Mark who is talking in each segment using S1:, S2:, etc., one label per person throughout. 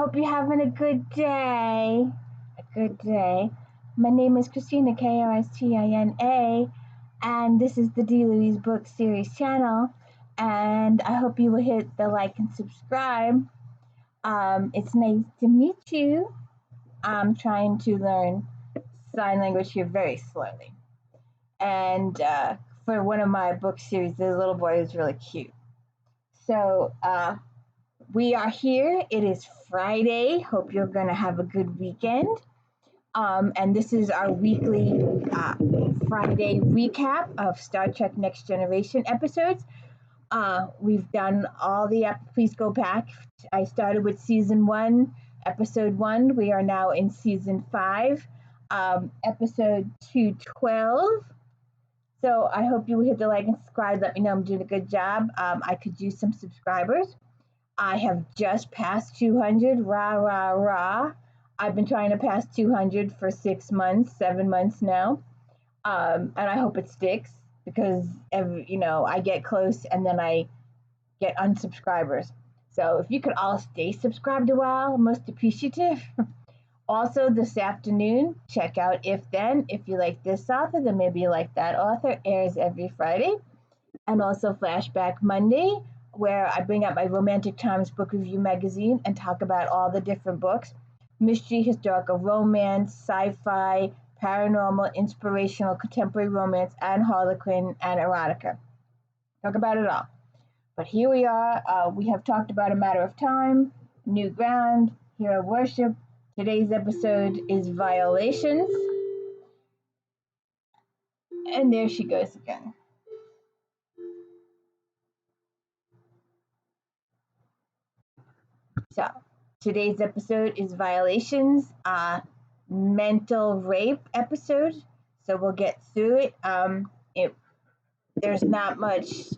S1: Hope you're having a good day. A good day. My name is Christina, Kristina, and this is the D. Louise Book Series channel. And I hope you will hit the like and subscribe. It's nice to meet you. I'm trying to learn sign language here very slowly. And for one of my book series, the little boy is really cute. So we are here. It is Friday. Hope you're going to have a good weekend. And this is our weekly Friday recap of Star Trek Next Generation episodes. We've done all the please go back. I started with season 1, episode 1. We are now in season 5, episode 212. So I hope you will hit the like and subscribe. Let me know I'm doing a good job. I could use some subscribers. I have just passed 200. Rah, rah, rah. I've been trying to pass 200 for 6 months, 7 months now. And I hope it sticks because, I get close and then I get unsubscribers. So if you could all stay subscribed a while, most appreciative. Also, this afternoon, check out If Then. If you like this author, then maybe you like that author. Airs every Friday. And also Flashback Monday, where I bring out my Romantic Times book review magazine and talk about all the different books. Mystery, historical romance, sci-fi, paranormal, inspirational, contemporary romance, and Harlequin and erotica. Talk about it all. But here we are. We have talked about A Matter of Time, New Ground, Hero Worship. Today's episode is Violations. And there she goes again. So, today's episode is Violations, mental rape episode. So we'll get through it. There's not much,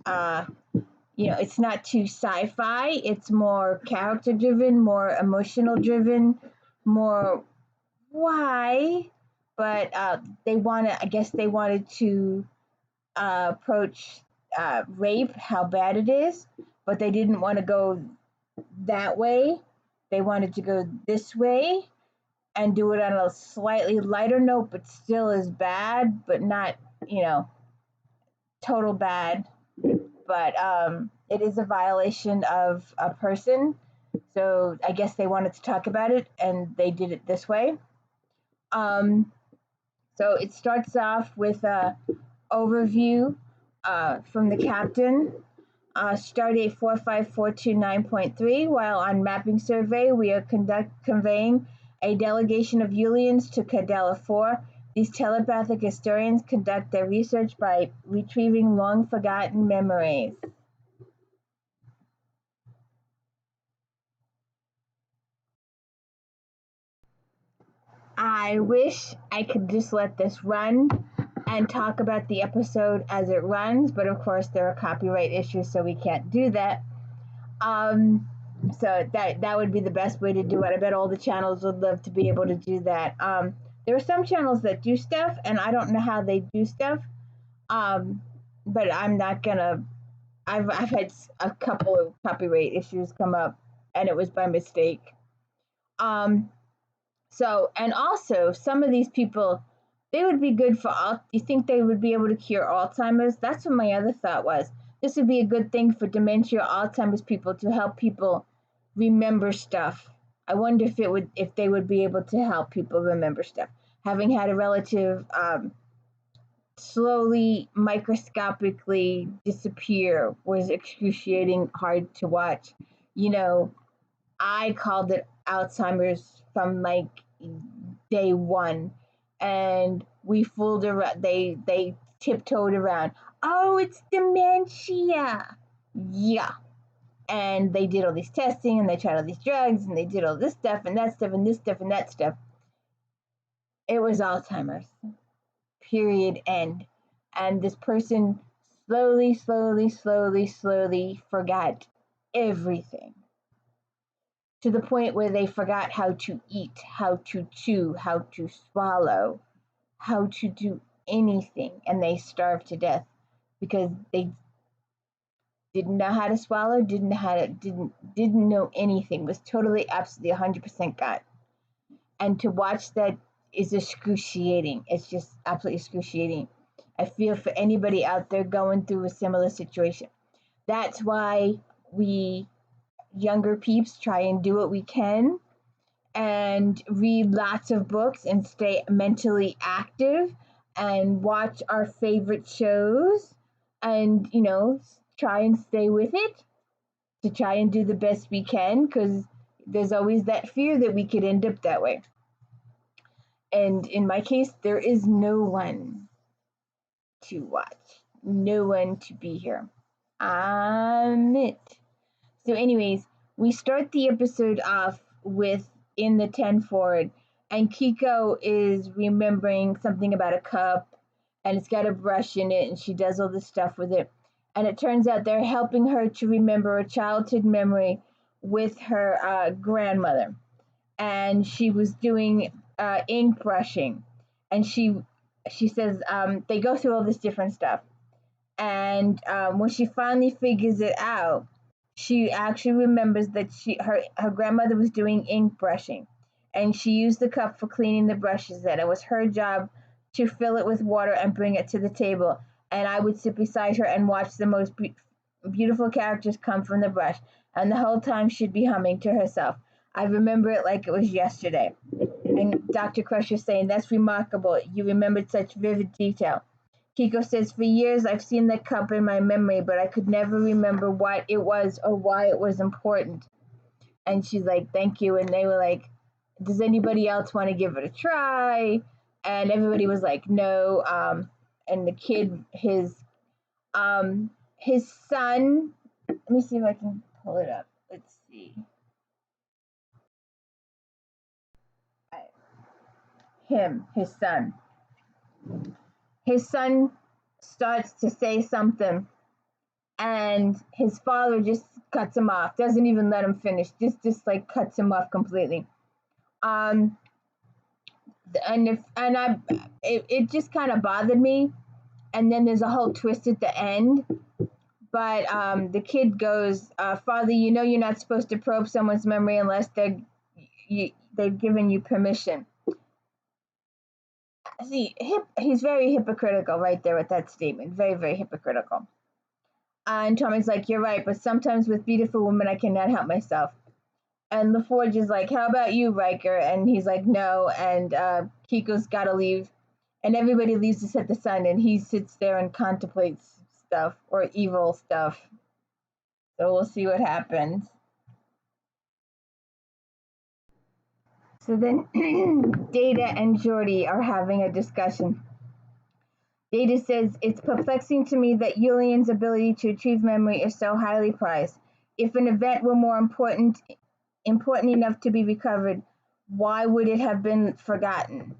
S1: it's not too sci-fi. It's more character-driven, more emotional-driven, more why. But they wanted to approach rape, how bad it is, but they didn't want to go that way. They wanted to go this way and do it on a slightly lighter note, but still as bad, but not, total bad. But it is a violation of a person. So I guess they wanted to talk about it and they did it this way. So it starts off with a overview from the captain. Stardate 45429.3. While on mapping survey, we are conveying a delegation of Yulians to Cadella 4. These telepathic historians conduct their research by retrieving long-forgotten memories. I wish I could just let this run and talk about the episode as it runs, but of course there are copyright issues, so we can't do that. So that would be the best way to do it. I bet all the channels would love to be able to do that. There are some channels that do stuff, and I don't know how they do stuff. But I'm not gonna. I've had a couple of copyright issues come up, and it was by mistake. So, and also some of these people, they would be good for all. You think they would be able to cure Alzheimer's? That's what my other thought was. This would be a good thing for dementia, Alzheimer's people, to help people remember stuff. I wonder if they would be able to help people remember stuff. Having had a relative slowly, microscopically disappear was excruciating, hard to watch. I called it Alzheimer's from like day one, and we fooled around. They tiptoed around. Oh, it's dementia. Yeah. And they did all these testing, and they tried all these drugs, and they did all this stuff, and that stuff, and this stuff, and that stuff. It was Alzheimer's. Period. End. And this person slowly forgot everything. To the point where they forgot how to eat, how to chew, how to swallow, how to do anything, and they starved to death because Didn't know how to swallow, didn't know anything, was totally absolutely 100% God. And to watch that is excruciating. It's just absolutely excruciating. I feel for anybody out there going through a similar situation. That's why we younger peeps try and do what we can and read lots of books and stay mentally active and watch our favorite shows and, try and stay with it to try and do the best we can, because there's always that fear that we could end up that way. And in my case, there is no one to watch, no one to be here. I'm it. So, anyways, we start the episode off with in the 10 forward, and Kiko is remembering something about a cup, and it's got a brush in it, and she does all this stuff with it. And it turns out they're helping her to remember a childhood memory with her grandmother. And she was doing ink brushing, and she says they go through all this different stuff. And when she finally figures it out, she actually remembers that her grandmother was doing ink brushing, and she used the cup for cleaning the brushes, and it was her job to fill it with water and bring it to the table, and I would sit beside her and watch the most beautiful characters come from the brush, and the whole time she'd be humming to herself. I remember it like it was yesterday. And Dr. Crusher saying, "That's remarkable. You remembered such vivid detail." Kiko says, "For years I've seen that cup in my memory, but I could never remember what it was or why it was important." And she's like, "Thank you." And they were like, "Does anybody else want to give it a try?" And everybody was like, "No." And the kid, his son, let me see if I can pull it up. Let's see. His son starts to say something, and his father just cuts him off, doesn't even let him finish, just like cuts him off completely. And it just kind of bothered me. And then there's a whole twist at the end. But the kid goes, "Father, you know you're not supposed to probe someone's memory unless they've given you permission." See, he's very hypocritical right there with that statement. Very, very hypocritical. And Tommy's like, "You're right, but sometimes with beautiful women, I cannot help myself." And LaForge is like, "How about you, Riker?" And he's like, "No." And Kiko's got to leave. And everybody leaves except the son, and he sits there and contemplates stuff, or evil stuff. So we'll see what happens. So then Data and Geordi are having a discussion. Data says, "It's perplexing to me that Julian's ability to retrieve memory is so highly prized. If an event were more important enough to be recovered, why would it have been forgotten?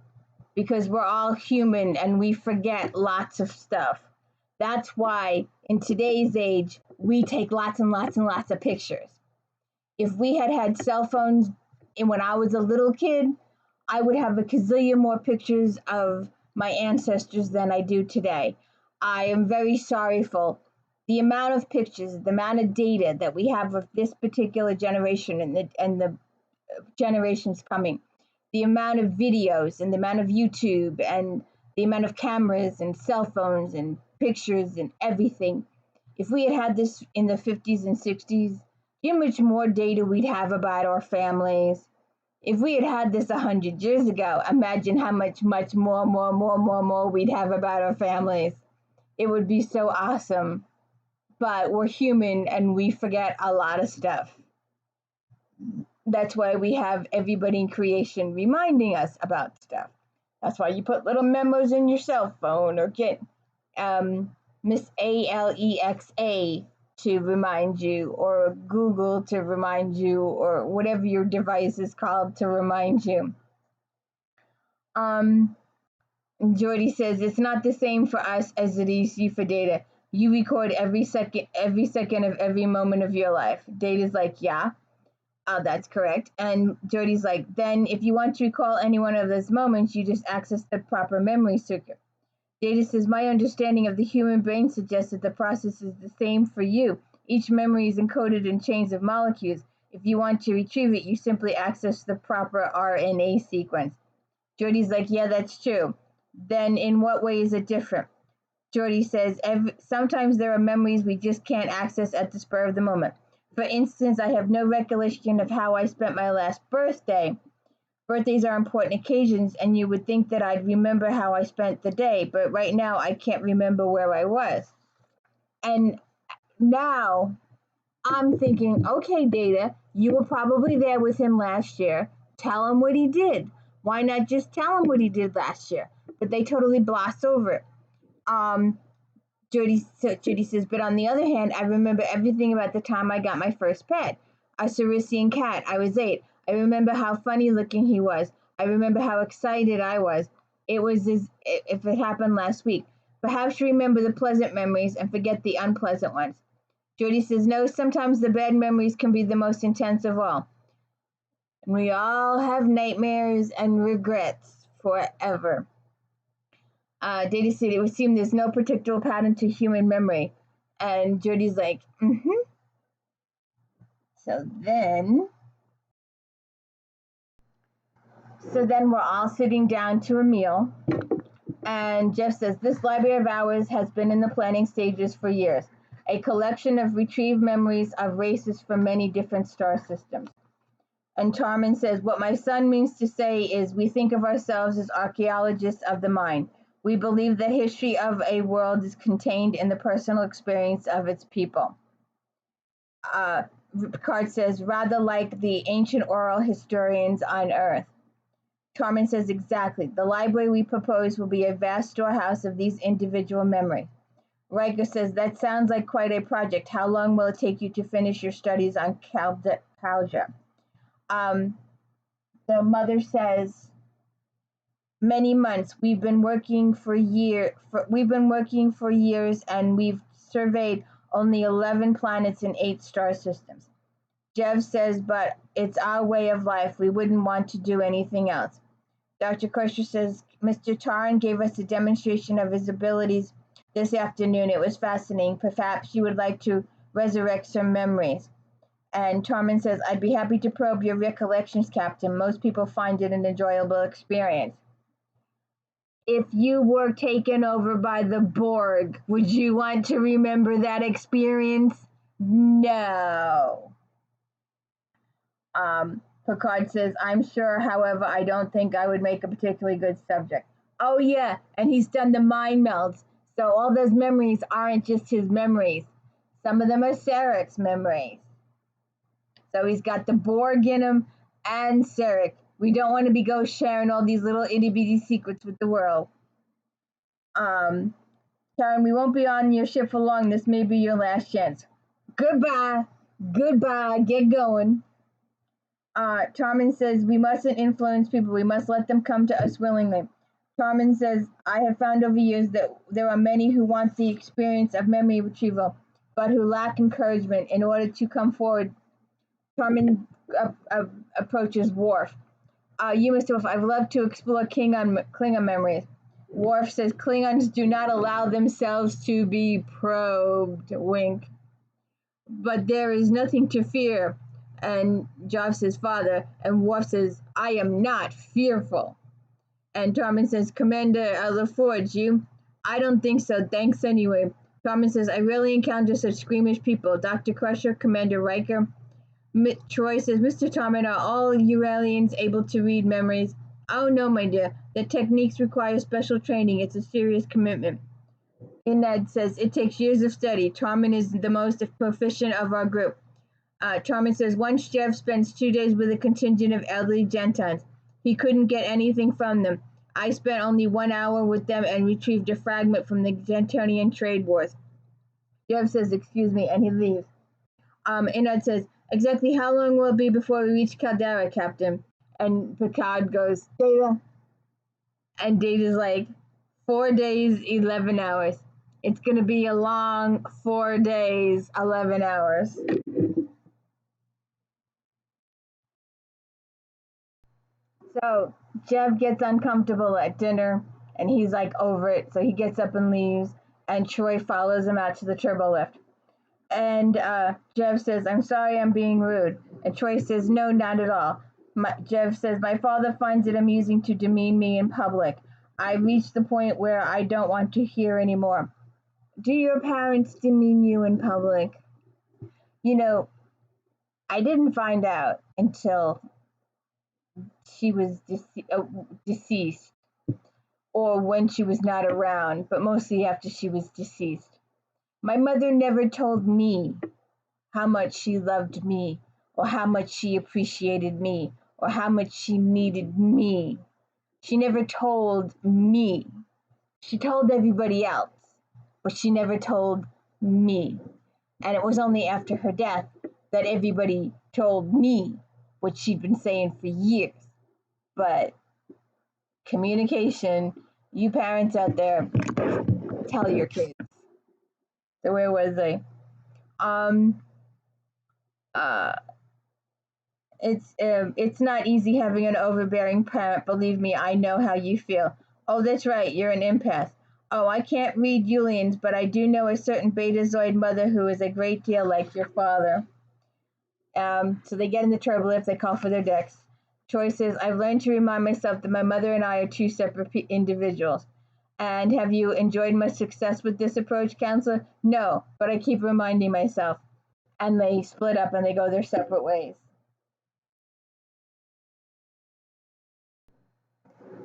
S1: Because we're all human and we forget lots of stuff. That's why in today's age, we take lots and lots and lots of pictures. If we had had cell phones and when I was a little kid, I would have a gazillion more pictures of my ancestors than I do today. I am very sorrowful. The amount of pictures, the amount of data that we have of this particular generation and the generations coming, the amount of videos and the amount of YouTube and the amount of cameras and cell phones and pictures and everything. If we had this in the 50s and 60s, how much more data we'd have about our families. If we had this 100 years ago, imagine how much more we'd have about our families. It would be so awesome. But we're human and we forget a lot of stuff. That's why we have everybody in creation reminding us about stuff. That's why you put little memos in your cell phone, or get Miss Alexa to remind you, or Google to remind you, or whatever your device is called to remind you. Jordy says, "It's not the same for us as it is you for Data. You record every second of every moment of your life." Data's like, "Yeah, that's correct." And Jordy's like, "Then if you want to recall any one of those moments, you just access the proper memory circuit." Data says, "My understanding of the human brain suggests that the process is the same for you, Each memory is encoded in chains of molecules. If you want to retrieve it, you simply access the proper RNA sequence. Jordy's like, yeah, that's true. Then in what way is it different? Jordy says, sometimes there are memories we just can't access at the spur of the moment. For instance, I have no recollection of how I spent my last birthday. Birthdays are important occasions, and you would think that I'd remember how I spent the day, but right now I can't remember where I was. And now I'm thinking, okay, Data, you were probably there with him last year. Tell him what he did. Why not just tell him what he did last year? But they totally gloss over it. Judy says, but on the other hand, I remember everything about the time I got my first pet, a Sarisian cat. I was 8. I remember how funny looking he was. I remember how excited I was. It was as if it happened last week. Perhaps remember the pleasant memories and forget the unpleasant ones. Judy says, no, sometimes the bad memories can be the most intense of all. And we all have nightmares and regrets forever. Data said it would seem there's no predictable pattern to human memory. And Jody's like, So then we're all sitting down to a meal. And Jeff says, this library of ours has been in the planning stages for years. A collection of retrieved memories of races from many different star systems. And Tarman says, what my son means to say is we think of ourselves as archaeologists of the mind. We believe the history of a world is contained in the personal experience of its people. Picard says, rather like the ancient oral historians on Earth. Tarman says, exactly. The library we propose will be a vast storehouse of these individual memories. Riker says, that sounds like quite a project. How long will it take you to finish your studies on Calja? The mother says, many months. We've been working for years, and we've surveyed only 11 planets in 8 star systems. Jeff says, but it's our way of life. We wouldn't want to do anything else. Dr. Crusher says, Mr. Taran gave us a demonstration of his abilities this afternoon. It was fascinating. Perhaps you would like to resurrect some memories. And Tarman says, I'd be happy to probe your recollections, Captain. Most people find it an enjoyable experience. If you were taken over by the Borg, would you want to remember that experience? No. Picard says, I'm sure, however, I don't think I would make a particularly good subject. Oh, yeah, and he's done the mind melds. So all those memories aren't just his memories. Some of them are Sarek's memories. So he's got the Borg in him and Sarek. We don't want to be sharing all these little itty-bitty secrets with the world. Karen, we won't be on your ship for long. This may be your last chance. Goodbye. Get going. Tarman says, we mustn't influence people. We must let them come to us willingly. Tarman says, I have found over years that there are many who want the experience of memory retrieval, but who lack encouragement in order to come forward. Tarman approaches Worf. Mr. Worf, I'd love to explore Klingon memories. Worf says, Klingons do not allow themselves to be probed, wink. But there is nothing to fear. And Joff says, Father. And Worf says, I am not fearful. And Tarman says, Commander LaForge, you? I don't think so, thanks anyway. Tarman says, I rarely encounter such squeamish people. Dr. Crusher, Commander Riker. TROI says, Mr. Tarman, are all Uralians able to read memories? Oh, no, my dear. The techniques require special training. It's a serious commitment. Inad says, it takes years of study. Tarman is the most proficient of our group. Tarman says, once Jeff spends 2 days with a contingent of elderly Gentons. He couldn't get anything from them. I spent only 1 hour with them and retrieved a fragment from the Gentonian trade wars. Jeff says, excuse me, and he leaves. Inad says, exactly how long will it be before we reach Caldera, Captain? And Picard goes, Data. And Data's like, 4 days, 11 hours. It's going to be a long 4 days, 11 hours. So Jeff gets uncomfortable at dinner, and he's like over it. So he gets up and leaves, and TROI follows him out to the turbo lift. And Jeff says, I'm sorry I'm being rude. And Troy says, no, not at all. Jeff says, my father finds it amusing to demean me in public. I reached the point where I don't want to hear anymore. Do your parents demean you in public? You know, I didn't find out until she was deceased, or when she was not around, but mostly after she was deceased. My mother never told me how much she loved me, or how much she appreciated me, or how much she needed me. She never told me. She told everybody else, but she never told me. And it was only after her death that everybody told me what she'd been saying for years. But communication, you parents out there, tell your kids. So where was I? Um, uh, it's not easy having an overbearing parent. Believe me, I know how you feel. Oh, that's right, you're an empath. Oh, I can't read Julian's, but I do know a certain Betazoid mother who is a great deal like your father. So they get in the turbo lift, they call for their decks. Troy says, I've learned to remind myself that my mother and I are two separate individuals. And have you enjoyed much success with this approach, counselor? No, but I keep reminding myself. And they split up and they go their separate ways.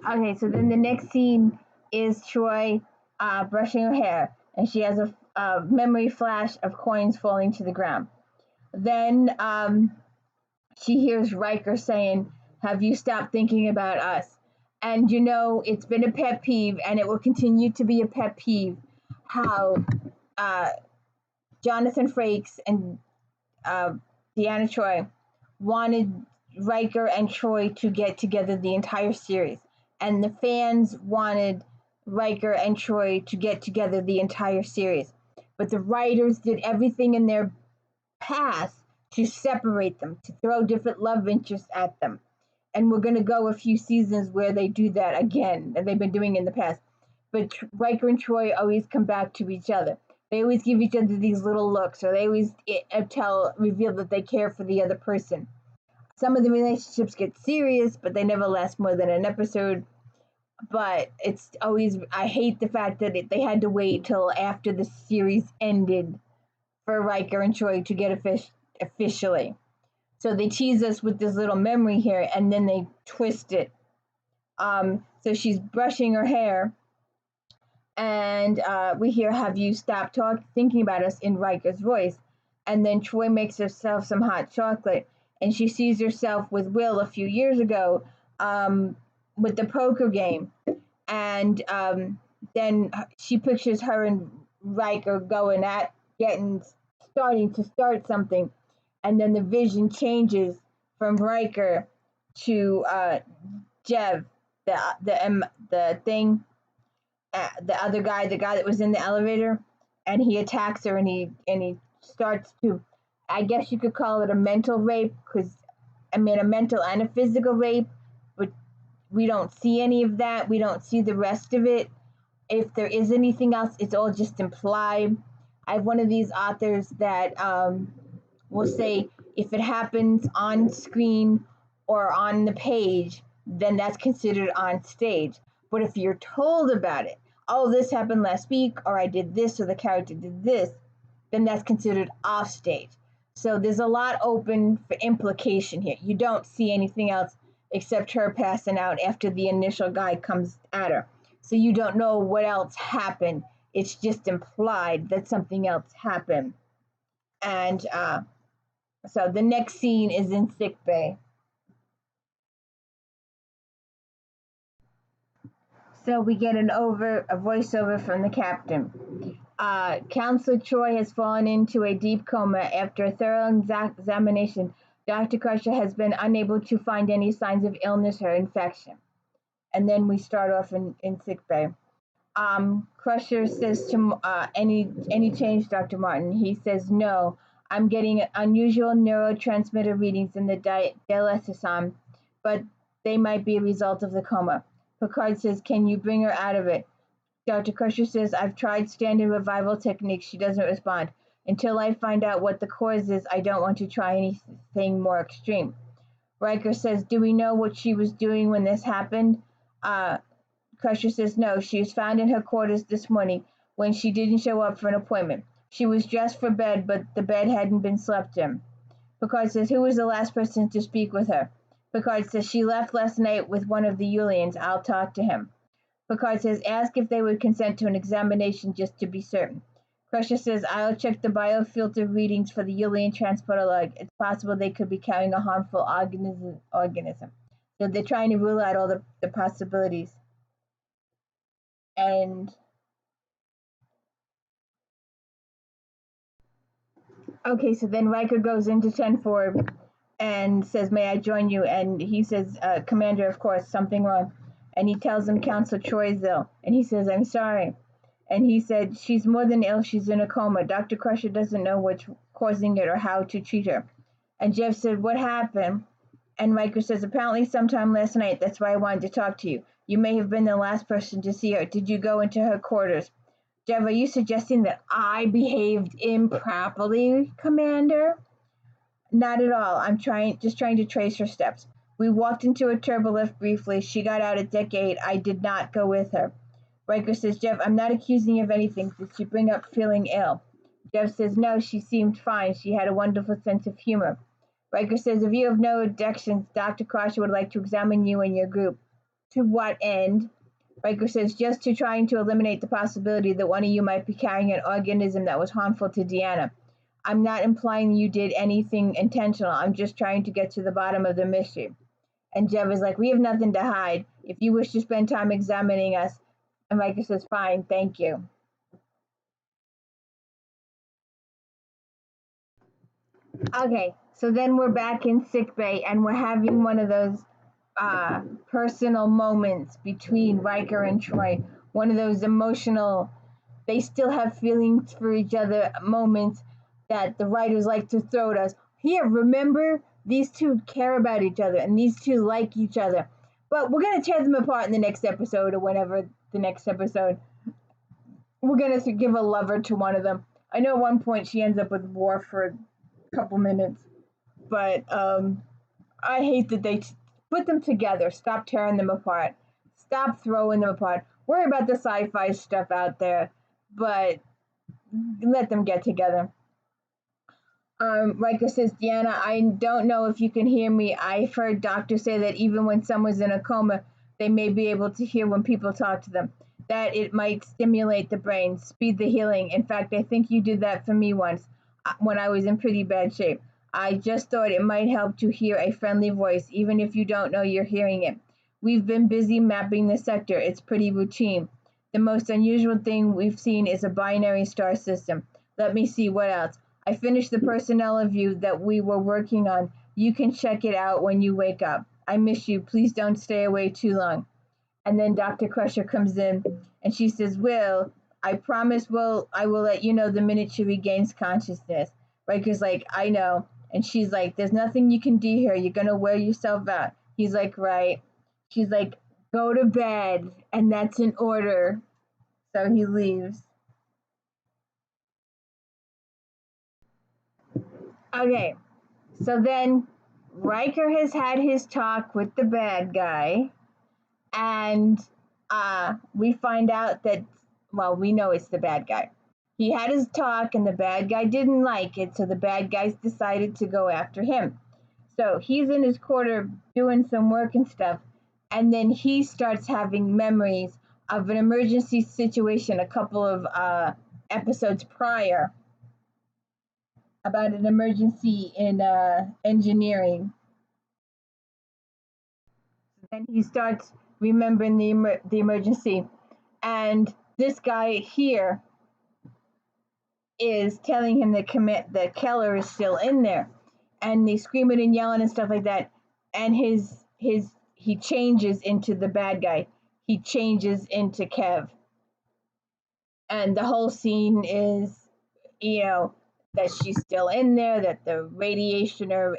S1: Okay, so then the next scene is Troy brushing her hair, and she has a memory flash of coins falling to the ground. Then she hears Riker saying, have you stopped thinking about us? And you know, it's been a pet peeve, and it will continue to be a pet peeve, how Jonathan Frakes and Deanna Troi wanted Riker and Troy to get together the entire series. And the fans wanted Riker and Troy to get together the entire series. But the writers did everything in their past to separate them, to throw different love interests at them. And we're going to go a few seasons where they do that again, that they've been doing in the past. But Riker and Troy always come back to each other. They always give each other these little looks, or they always reveal that they care for the other person. Some of the relationships get serious, but they never last more than an episode. But it's always, I hate the fact that they had to wait till after the series ended for Riker and Troy to get officially. So they tease us with this little memory here, and then they twist it. So she's brushing her hair, and we hear, have you stopped thinking about us, in Riker's voice. And then Troy makes herself some hot chocolate, and she sees herself with Will a few years ago with the poker game. And then she pictures her and Riker going at starting to start something. And then the vision changes from Riker to Jev, the thing, the other guy, the guy that was in the elevator, and he attacks her, and he starts to, I guess you could call it a mental rape, because I mean a mental and a physical rape, but we don't see any of that. We don't see the rest of it. If there is anything else, it's all just implied. I have one of these authors that will say if it happens on screen or on the page, then that's considered on stage. But if you're told about it, oh, this happened last week, or I did this, or the character did this, then that's considered off stage. So there's a lot open for implication here. You don't see anything else except her passing out after the initial guy comes at her. So you don't know what else happened. It's just implied that something else happened. And so the next scene is in sickbay. So we get a voiceover from the captain. Counselor Troy has fallen into a deep coma. After a thorough examination, Dr. Crusher has been unable to find any signs of illness or infection. And then we start off in sickbay. Crusher says to any change, Dr. Martin. He says, no, I'm getting unusual neurotransmitter readings in the dialysosome, but they might be a result of the coma. Picard says, can you bring her out of it? Dr. Crusher says, I've tried standard revival techniques. She doesn't respond. Until I find out what the cause is, I don't want to try anything more extreme. Riker says, do we know what she was doing when this happened? Crusher says, no, she was found in her quarters this morning when she didn't show up for an appointment. She was dressed for bed, but the bed hadn't been slept in. Picard says, who was the last person to speak with her? Picard says, she left last night with one of the Yulians. I'll talk to him. Picard says, ask if they would consent to an examination just to be certain. Crusher says, I'll check the biofilter readings for the Yulian transporter log. It's possible they could be carrying a harmful organism. So they're trying to rule out all the possibilities. And okay, so then Riker goes into 10-4 and says, may I join you? And he says, Commander, of course, something wrong. And he tells him Counselor Troy's ill. And he says, I'm sorry. And he said, she's more than ill, she's in a coma. Dr. Crusher doesn't know what's causing it or how to treat her. And Jeff said, what happened? And Riker says, apparently sometime last night, that's why I wanted to talk to you. You may have been the last person to see her. Did you go into her quarters? Jeff, are you suggesting that I behaved improperly, Commander? Not at all. I'm just trying to trace her steps. We walked into a turbolift briefly. She got out at deck 8. I did not go with her. Riker says, Jeff, I'm not accusing you of anything. Did she bring up feeling ill? Jeff says, no, she seemed fine. She had a wonderful sense of humor. Riker says, if you have no objections, Dr. Crusher would like to examine you and your group. To what end? Riker says, just to trying to eliminate the possibility that one of you might be carrying an organism that was harmful to Deanna. I'm not implying you did anything intentional. I'm just trying to get to the bottom of the mystery. And Jeff is like, we have nothing to hide. If you wish to spend time examining us. And Riker says, fine, thank you. Okay, so then we're back in sickbay and we're having one of those personal moments between Riker and Troy. One of those emotional, they still have feelings for each other moments that the writers like to throw at us. Here, remember, these two care about each other and these two like each other. But we're going to tear them apart in the next episode or whenever the next episode. We're going to give a lover to one of them. I know at one point she ends up with Worf for a couple minutes. But I hate that they put them together. Stop tearing them apart. Stop throwing them apart. Worry about the sci-fi stuff out there. But let them get together. Riker says, Deanna, I don't know if you can hear me. I've heard doctors say that even when someone's in a coma, they may be able to hear when people talk to them. That it might stimulate the brain, speed the healing. In fact, I think you did that for me once when I was in pretty bad shape. I just thought it might help to hear a friendly voice, even if you don't know you're hearing it. We've been busy mapping the sector. It's pretty routine. The most unusual thing we've seen is a binary star system. Let me see, what else? I finished the personnel review that we were working on. You can check it out when you wake up. I miss you. Please don't stay away too long. And then Dr. Crusher comes in and she says, Will, I promise I will let you know the minute she regains consciousness. Riker's like, I know. And she's like, there's nothing you can do here. You're going to wear yourself out. He's like, right. She's like, go to bed. And that's an order. So he leaves. Okay. So then Riker has had his talk with the bad guy. And we find out that, well, we know it's the bad guy. He had his talk and the bad guy didn't like it, so the bad guys decided to go after him. So he's in his quarter doing some work and stuff, and then he starts having memories of an emergency situation a couple of episodes prior about an emergency in engineering. Then he starts remembering the emergency, and this guy here is telling him that Keller is still in there, and they screaming and yelling and stuff like that. And he changes into the bad guy. He changes into Kev, and the whole scene is, that she's still in there, that the radiation or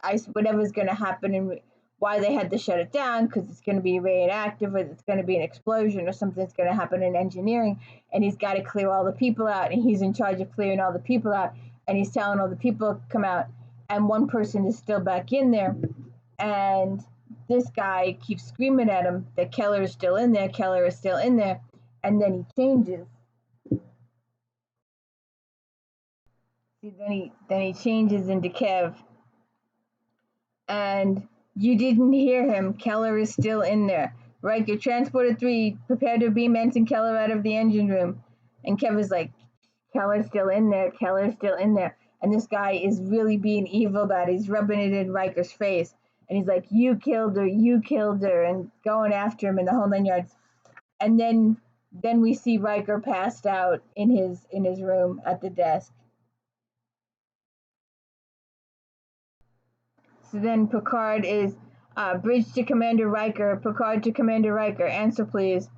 S1: ice, whatever's going to happen, and why they had to shut it down, because it's going to be radioactive, or it's going to be an explosion, or something's going to happen in engineering, and he's got to clear all the people out, and he's in charge of clearing all the people out, and he's telling all the people to come out, and one person is still back in there, and this guy keeps screaming at him that Keller is still in there, Keller is still in there, and then he changes. See, then he changes into Kev, and you didn't hear him. Keller is still in there. Riker, Transporter 3, prepare to beam Ensign Keller out of the engine room. And Kev is like, Keller's still in there, Keller's still in there. And this guy is really being evil about it. He's rubbing it in Riker's face. And he's like, you killed her, and going after him in the whole 9 yards. And then we see Riker passed out in his room at the desk. So then Picard is bridge to Commander Riker, Picard to Commander Riker, answer please.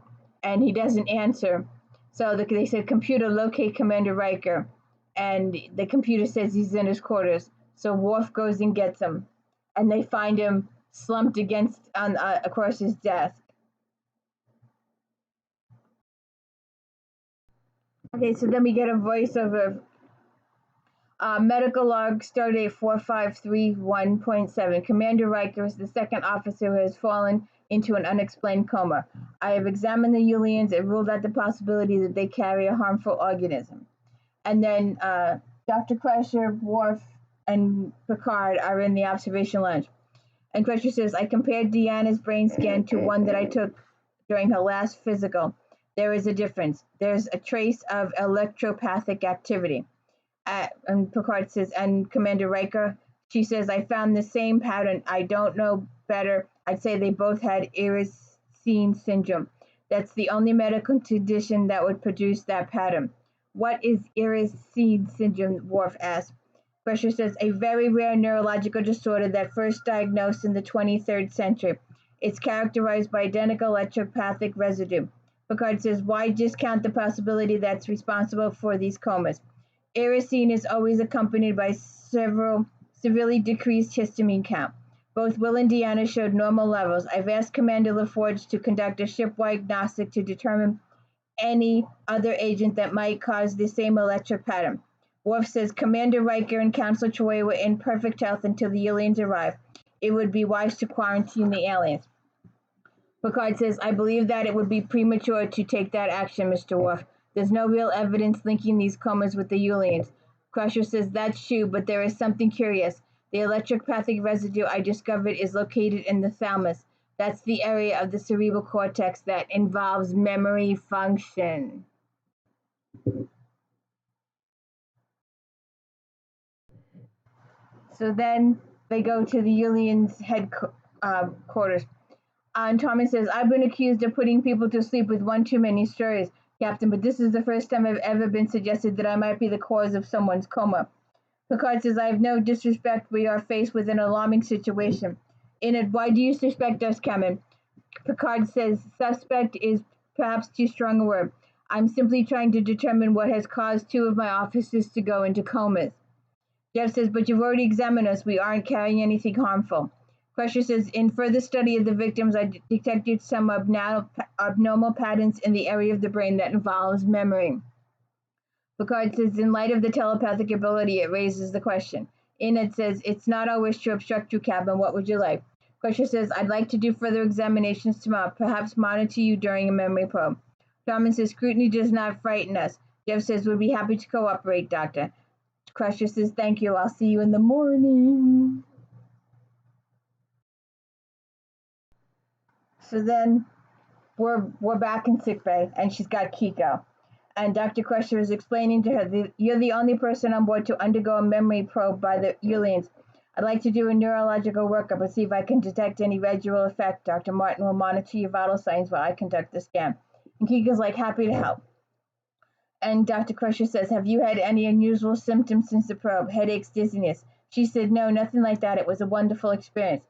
S1: And he doesn't answer. So they said, computer, locate Commander Riker. And the computer says he's in his quarters. So Worf goes and gets him. And they find him slumped across his desk. Okay, so then we get a voiceover. Medical log, stardate 4531.7. Commander Riker is the second officer who has fallen into an unexplained coma. I have examined the Yulians and ruled out the possibility that they carry a harmful organism. And then Dr. Crusher, Worf, and Picard are in the observation lounge. And Crusher says, I compared Deanna's brain scan to one that I took during her last physical. There is a difference. There's a trace of electropathic activity. And Picard says, and Commander Riker, she says, I found the same pattern. I don't know better. I'd say they both had Iracine syndrome. That's the only medical condition that would produce that pattern. What is Iracine syndrome? Worf asks. Crusher says, a very rare neurological disorder that first diagnosed in the 23rd century. It's characterized by identical electropathic residue. Picard says, why discount the possibility that's responsible for these comas? Iracine is always accompanied by severely decreased histamine count. Both Will and Deanna showed normal levels. I've asked Commander LaForge to conduct a shipwide diagnostic to determine any other agent that might cause the same electric pattern. Worf says Commander Riker and Counselor TROI were in perfect health until the aliens arrived. It would be wise to quarantine the aliens. Picard says, I believe that it would be premature to take that action, Mr. Worf. There's no real evidence linking these comas with the Yulians. Crusher says, that's true, but there is something curious. The electropathic residue I discovered is located in the thalamus. That's the area of the cerebral cortex that involves memory function. So then they go to the Yulians' headquarters. And Thomas says, I've been accused of putting people to sleep with one too many stories, Captain, but this is the first time I've ever been suggested that I might be the cause of someone's coma. Picard says, I have no disrespect. We are faced with an alarming situation. In it, why do you suspect us, Cameron? Picard says, suspect is perhaps too strong a word. I'm simply trying to determine what has caused two of my officers to go into comas. Jeff says, but you've already examined us. We aren't carrying anything harmful. Crusher says, in further study of the victims, I detected some abnormal patterns in the area of the brain that involves memory. Picard says, in light of the telepathic ability, it raises the question. It says, it's not our wish to obstruct you, Captain. What would you like? Crusher says, I'd like to do further examinations tomorrow, perhaps monitor you during a memory probe. Thomas says, scrutiny does not frighten us. Jeff says, we'd be happy to cooperate, Doctor. Crusher says, thank you. I'll see you in the morning. So then we're back in sickbay, and she's got Kiko. And Dr. Crusher is explaining to her, you're the only person on board to undergo a memory probe by the Yulians. I'd like to do a neurological workup and see if I can detect any residual effect. Dr. Martin will monitor your vital signs while I conduct the scan. And Kiko's like, happy to help. And Dr. Crusher says, have you had any unusual symptoms since the probe? Headaches, dizziness? She said, no, nothing like that. It was a wonderful experience.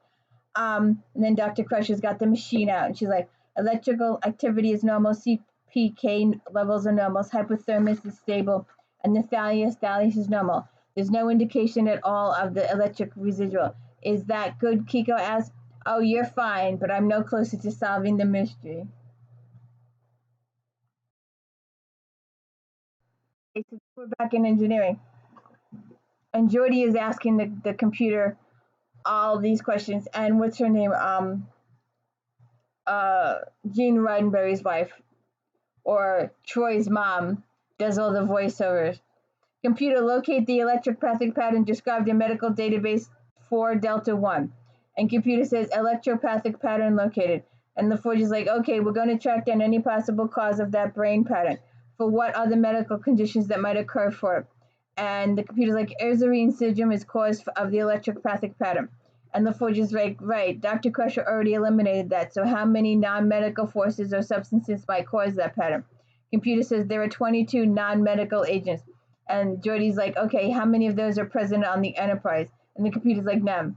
S1: And then Dr. Crusher's got the machine out, and she's like, electrical activity is normal, CPK levels are normal, hypothermia is stable, and the thalamus is normal. There's no indication at all of the electric residual. Is that good? Kiko asked. Oh, you're fine, but I'm no closer to solving the mystery. Okay, so we're back in engineering. And Jordy is asking the computer all these questions. And what's her name? Gene Roddenberry's wife, or Troy's mom, does all the voiceovers. Computer, locate the electropathic pattern described in medical database 4 Delta 1. And computer says electropathic pattern located. And the Forge is like, okay, we're going to track down any possible cause of that brain pattern. For what other medical conditions that might occur for it. And the computer's like, Erzurine syndrome is cause of the electropathic pattern. And the Forge is like, right, Dr. Crusher already eliminated that. So how many non-medical forces or substances might cause that pattern? Computer says there are 22 non-medical agents. And Jordy's like, okay, how many of those are present on the Enterprise? And the computer's like, none.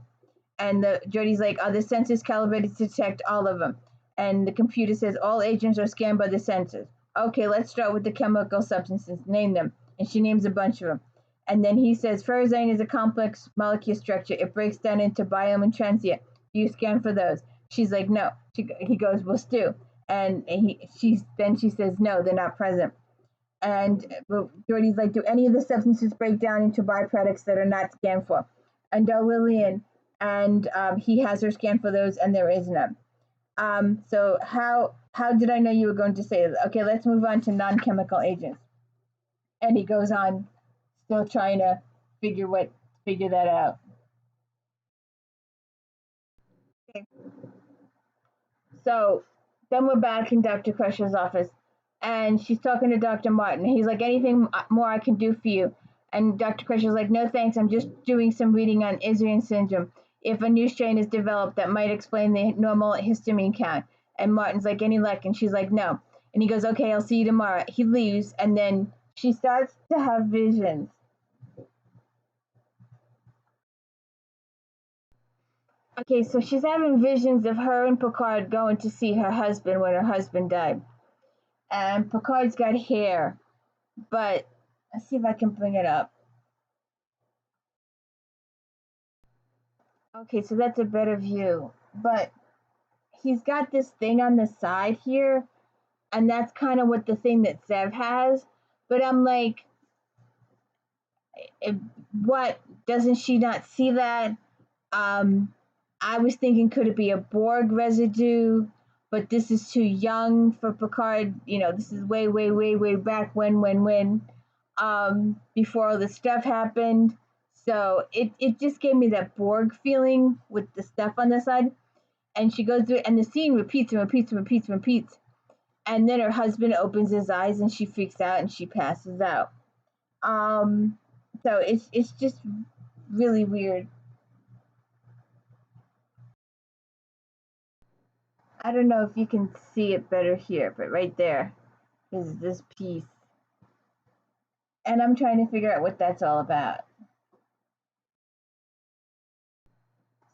S1: And Jordy's like, are the sensors calibrated to detect all of them? And the computer says, all agents are scanned by the sensors. Okay, let's start with the chemical substances. Name them. And she names a bunch of them. And then he says, ferrozine is a complex molecule structure. It breaks down into biome and transient. Do you scan for those? She's like, no. He goes, well, Stu. And she says, no, they're not present. And Jordy's like, do any of the substances break down into byproducts that are not scanned for? And Lillian, and he has her scan for those, and there is none. So how did I know you were going to say that? Okay, let's move on to non-chemical agents. And he goes on, still trying to figure that out. Okay. So then we're back in Dr. Crusher's office, and she's talking to Dr. Martin. He's like, anything more I can do for you? And Dr. Crusher's like, no thanks, I'm just doing some reading on Erzurine syndrome. If a new strain is developed that might explain the normal histamine count. And Martin's like, any luck? And she's like, no. And he goes, okay, I'll see you tomorrow. He leaves, and then she starts to have visions. Okay, so she's having visions of her and Picard going to see her husband when her husband died. And Picard's got hair, but let's see if I can bring it up. Okay, so that's a better view. But he's got this thing on the side here, and that's kind of what the thing that Zev has. But I'm like, what? Doesn't she not see that? I was thinking, could it be a Borg residue? But this is too young for Picard. You know, this is way, way, way, way back when, before all this stuff happened. So it just gave me that Borg feeling with the stuff on the side. And she goes through it, and the scene repeats and repeats and repeats and repeats. And then her husband opens his eyes, and she freaks out, and she passes out. So it's just really weird. I don't know if you can see it better here, but right there is this piece. And I'm trying to figure out what that's all about.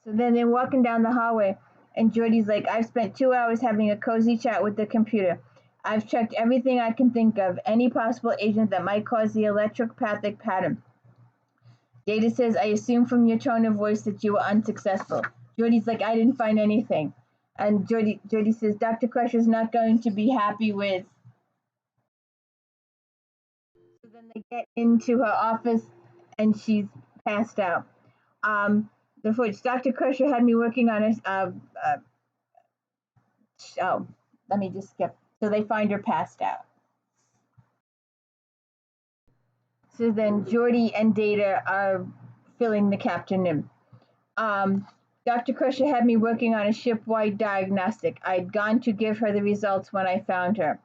S1: So then they're walking down the hallway, and Jordy's like, I've spent 2 hours having a cozy chat with the computer. I've checked everything I can think of, any possible agent that might cause the electropathic pattern. Data says, I assume from your tone of voice that you were unsuccessful. Jordy's like, I didn't find anything. And Jody says, Dr. Crusher's not going to be happy with. So then they get into her office, and she's passed out. Dr. Crusher had me working on let me just skip. So they find her passed out. So then Geordi and Data are filling the captain in. Dr. Crusher had me working on a ship-wide diagnostic. I'd gone to give her the results when I found her.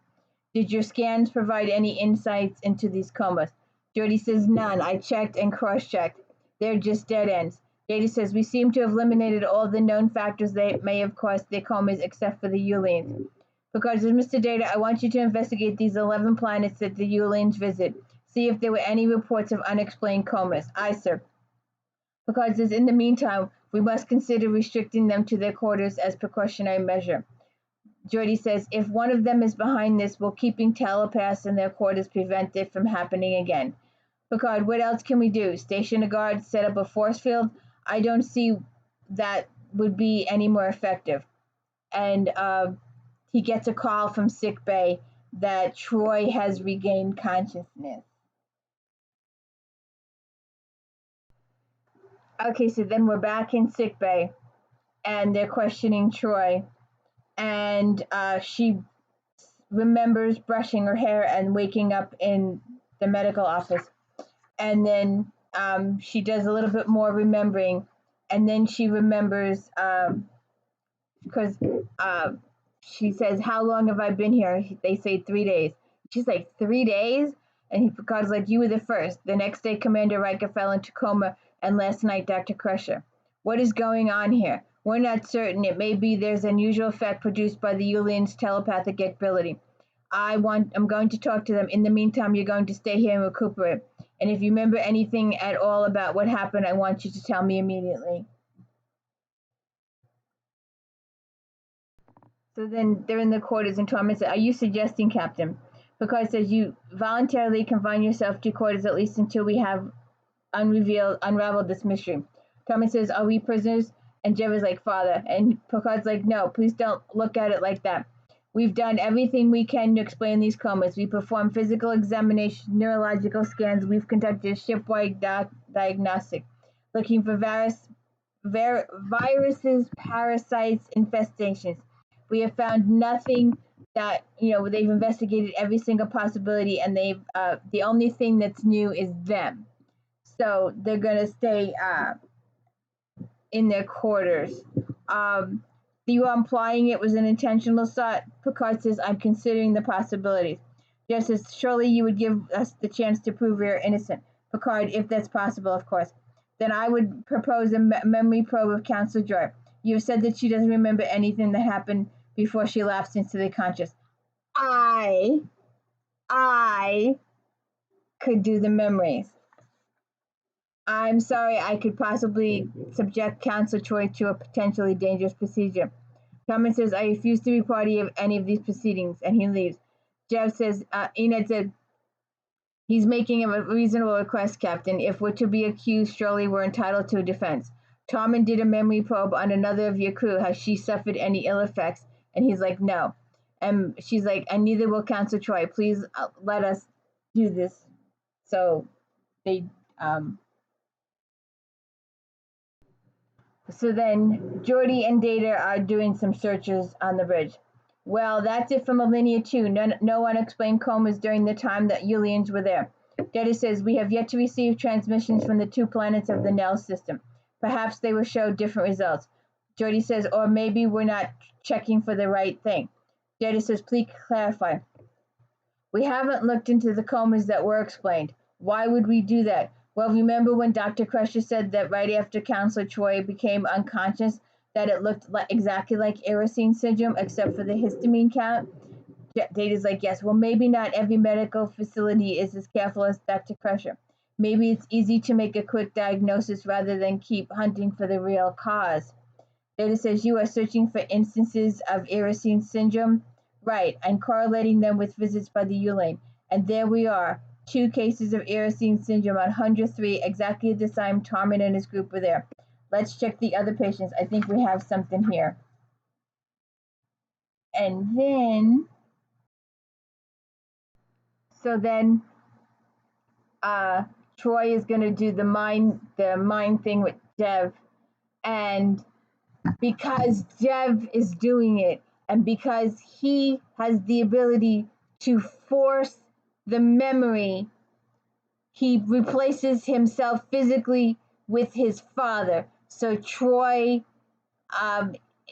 S1: Did your scans provide any insights into these comas? Geordi says, none. I checked and cross-checked. They're just dead ends. Data says, we seem to have eliminated all the known factors that may have caused the comas except for the Uleans. Because as Mr. Data, I want you to investigate these 11 planets that the Uleans visit. See if there were any reports of unexplained comas. Aye, sir. Because in the meantime, we must consider restricting them to their quarters as precautionary measure. Geordi says, if one of them is behind this, will keeping telepaths in their quarters prevent it from happening again? Picard, what else can we do? Station a guard, set up a force field? I don't see that would be any more effective. And he gets a call from sickbay that Troy has regained consciousness. Okay, so then we're back in sickbay, and they're questioning Troy, and she remembers brushing her hair and waking up in the medical office, and then she does a little bit more remembering, and then she remembers because she says, "How long have I been here?" They say 3 days. She's like, 3 days? And Picard's like, "You were the first. The next day, Commander Riker fell into coma, and last night, Dr. Crusher. What is going on here? We're not certain. It may be there's an unusual effect produced by the Yulians' telepathic ability. I'm going to talk to them. In the meantime, you're going to stay here and recuperate. And if you remember anything at all about what happened, I want you to tell me immediately." So then they're in the quarters, and Thomas says, "Are you suggesting, Captain?" Picard says, "You voluntarily confine yourself to quarters at least until we have unraveled this mystery." Thomas says, "Are we prisoners?" And Jeff is like, "Father." And Picard's like, "No, please don't look at it like that. We've done everything we can to explain these comas. We performed physical examination, neurological scans. We've conducted shipwide diagnostic, looking for viruses, parasites, infestations. We have found nothing that, they've investigated every single possibility, and the only thing that's new is them. So they're going to stay in their quarters. You are implying it was an intentional thought?" Picard says, "I'm considering the possibilities." Jeff says, "Surely you would give us the chance to prove you're innocent." Picard, "If that's possible, of course." "Then I would propose a memory probe of Council Joy. You have said that she doesn't remember anything that happened before she lapsed into the conscious. I could do the memories. I'm sorry I could possibly subject Council Troy to a potentially dangerous procedure." Thomas says, "I refuse to be party of any of these proceedings," and he leaves. Jeff says, Enid said, "He's making a reasonable request, Captain. If we're to be accused, surely we're entitled to a defense. Tormund did a memory probe on another of your crew. Has she suffered any ill effects?" And he's like, "No." And she's like, "And neither will Council Troy. Please let us do this." So they, so then Geordi and Data are doing some searches on the bridge. "Well, that's it from Alinea 2. No unexplained comas during the time that Yulians were there." Data says, "We have yet to receive transmissions from the 2 planets of the Nell system. Perhaps they will show different results." Geordi says, "Or maybe we're not checking for the right thing." Data says, "Please clarify." "We haven't looked into the comas that were explained." "Why would we do that?" "Well, remember when Dr. Crusher said that right after Counselor Troy became unconscious, that it looked exactly like Erisine syndrome, except for the histamine count?" Data's like, "Yes, well, maybe not every medical facility is as careful as Dr. Crusher. Maybe it's easy to make a quick diagnosis rather than keep hunting for the real cause." Data says, "You are searching for instances of Erisine syndrome?" "Right, and correlating them with visits by the Yulane. And there we are. 2 cases of Erisine syndrome on 103, exactly at the time Tormund and his group were there. Let's check the other patients. I think we have something here." And then, so then, Troy is going to do the mind thing with Dev, and because Dev is doing it, and because he has the ability to force the memory, he replaces himself physically with his father. So Troy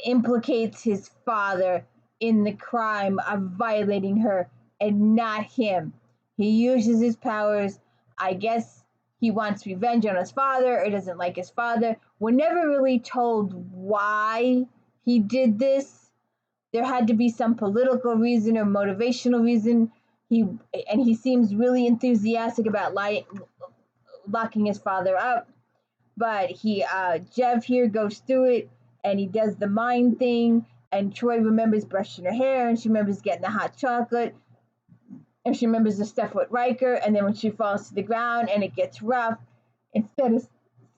S1: implicates his father in the crime of violating her and not him. He uses his powers. I guess he wants revenge on his father or doesn't like his father. We're never really told why he did this. There had to be some political reason or motivational reason. He seems really enthusiastic about locking his father up. But Jeff here goes through it, and he does the mind thing, and Troy remembers brushing her hair, and she remembers getting the hot chocolate, and she remembers the stuff with Riker, and then when she falls to the ground and it gets rough, instead of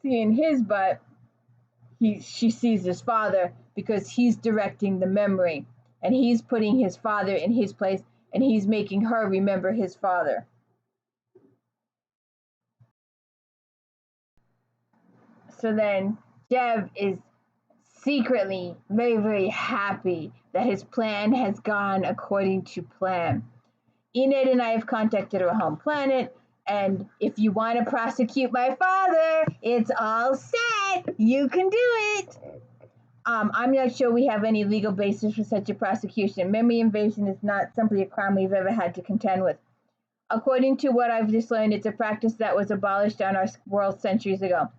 S1: seeing his butt, she sees his father because he's directing the memory and he's putting his father in his place and he's making her remember his father. So then Jev is secretly very, very happy that his plan has gone according to plan. Enid and I have contacted our home planet, and if you want to prosecute my father, it's all set. You can do it. I'm not sure we have any legal basis for such a prosecution. Memory invasion is not simply a crime we've ever had to contend with. According to what I've just learned, it's a practice that was abolished on our world centuries ago.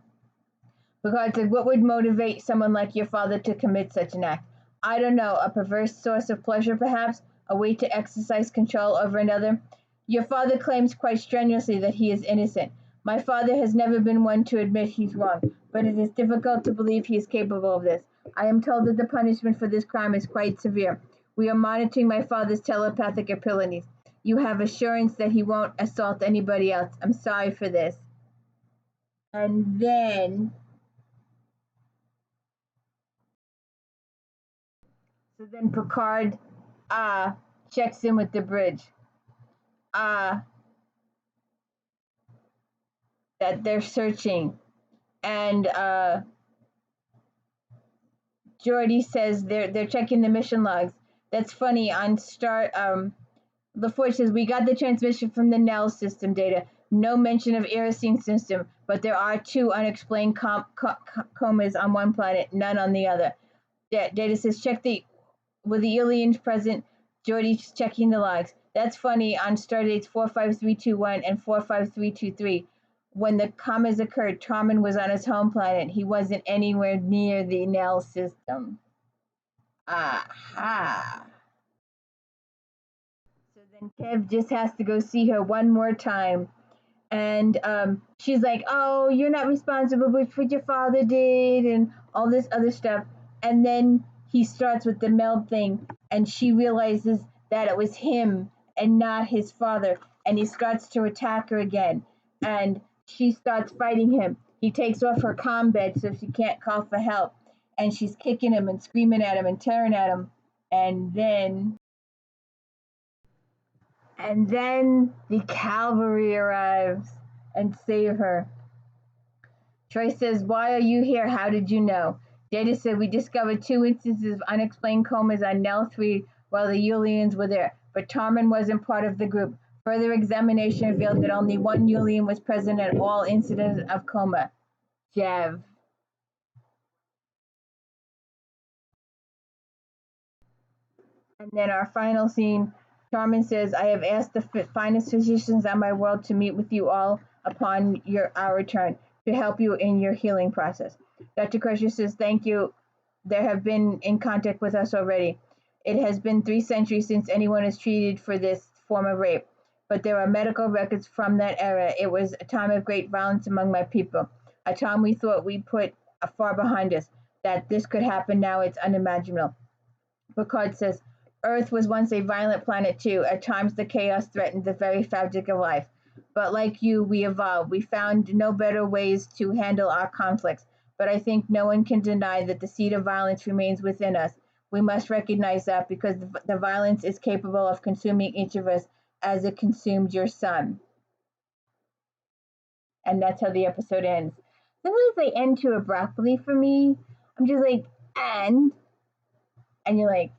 S1: Because what would motivate someone like your father to commit such an act? I don't know, a perverse source of pleasure perhaps? A way to exercise control over another? Your father claims quite strenuously that he is innocent. My father has never been one to admit he's wrong, but it is difficult to believe he is capable of this. I am told that the punishment for this crime is quite severe. We are monitoring my father's telepathic abilities. You have assurance that he won't assault anybody else. I'm sorry for this. And then Picard checks in with the bridge. That they're searching. And Geordi says they're checking the mission logs. That's funny. On start LaForge says we got the transmission from the Nell system data. No mention of Erisine system, but there are two unexplained comas on one planet, none on the other. Data says check with the aliens present. Geordi's checking the logs. That's funny. On stardates 45321 and 45323, when the comas occurred, Tarman was on his home planet. He wasn't anywhere near the Nell system. Aha. So then Kev just has to go see her one more time. And she's like, oh, you're not responsible for what your father did and all this other stuff. And then he starts with the meld thing, and she realizes that it was him and not his father. And he starts to attack her again. And she starts fighting him. He takes off her comm bed so she can't call for help. And she's kicking him and screaming at him and tearing at him. And then the cavalry arrives and save her. Troy says, why are you here? How did you know? Data said, we discovered 2 instances of unexplained comas on Nell 3 while the Yulians were there, but Tarman wasn't part of the group. Further examination revealed that only 1 Yulian was present at all incidents of coma. Jev. And then our final scene, Tarman says, I have asked the finest physicians on my world to meet with you all upon our return to help you in your healing process. Dr. Crusher says, thank you. They have been in contact with us already. It has been 3 centuries since anyone is treated for this form of rape, but there are medical records from that era. It was a time of great violence among my people, a time we thought we put far behind us. That this could happen now, it's unimaginable. Picard says, Earth was once a violent planet too. At times the chaos threatened the very fabric of life. But like you, we evolved. We found no better ways to handle our conflicts. But I think no one can deny that the seed of violence remains within us. We must recognize that because the violence is capable of consuming each of us as it consumed your son. And that's how the episode ends. Sometimes they end too abruptly for me. I'm just like, and you're like,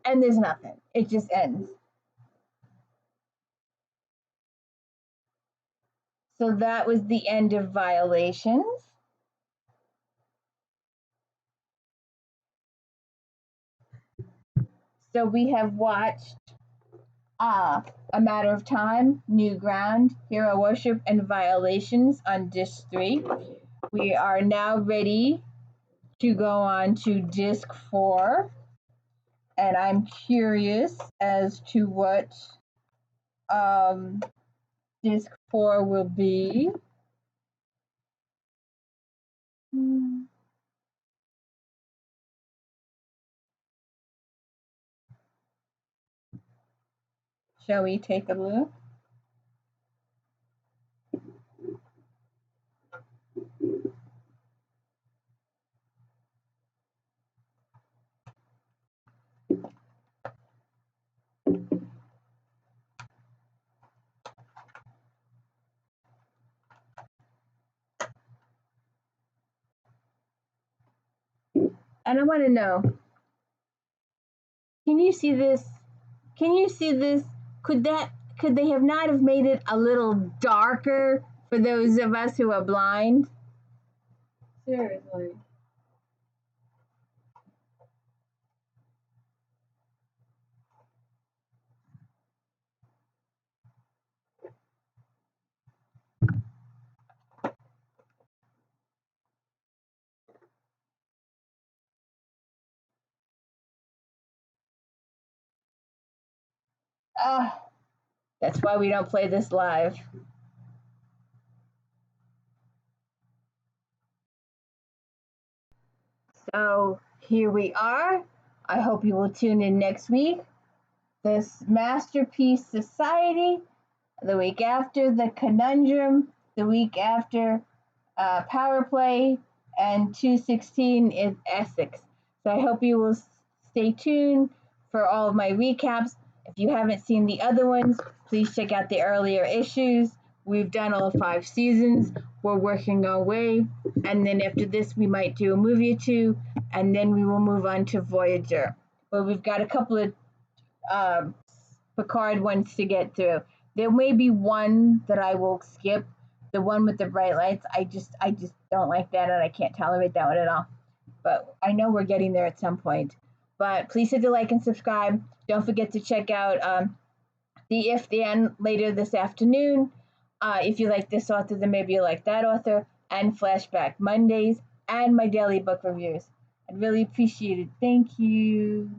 S1: and there's nothing. It just ends. So that was the end of Violations. So we have watched A Matter of Time, New Ground, Hero Worship, and Violations on Disc 3. We are now ready to go on to Disc 4. And I'm curious as to what Disc 4 will be. Shall we take a look? And I want to know, can you see this? Can you see this? Could they have not have made it a little darker for those of us who are blind? Seriously. Ah, that's why we don't play this live. So here we are. I hope you will tune in next week. This Masterpiece Society, the week after the Conundrum, the week after Power Play, and 216 is Essex. So I hope you will stay tuned for all of my recaps. If you haven't seen the other ones, please check out the earlier issues. We've done all 5 seasons. We're working our way. And then after this, we might do a movie or two, and then we will move on to Voyager. But we've got a couple of um, Picard ones to get through. There may be one that I will skip, the one with the bright lights. I just don't like that, and I can't tolerate that one at all. But I know we're getting there at some point. But please hit the like and subscribe. Don't forget to check out the If the End later this afternoon. If you like this author, then maybe you like that author, and Flashback Mondays, and my daily book reviews. I'd really appreciate it. Thank you.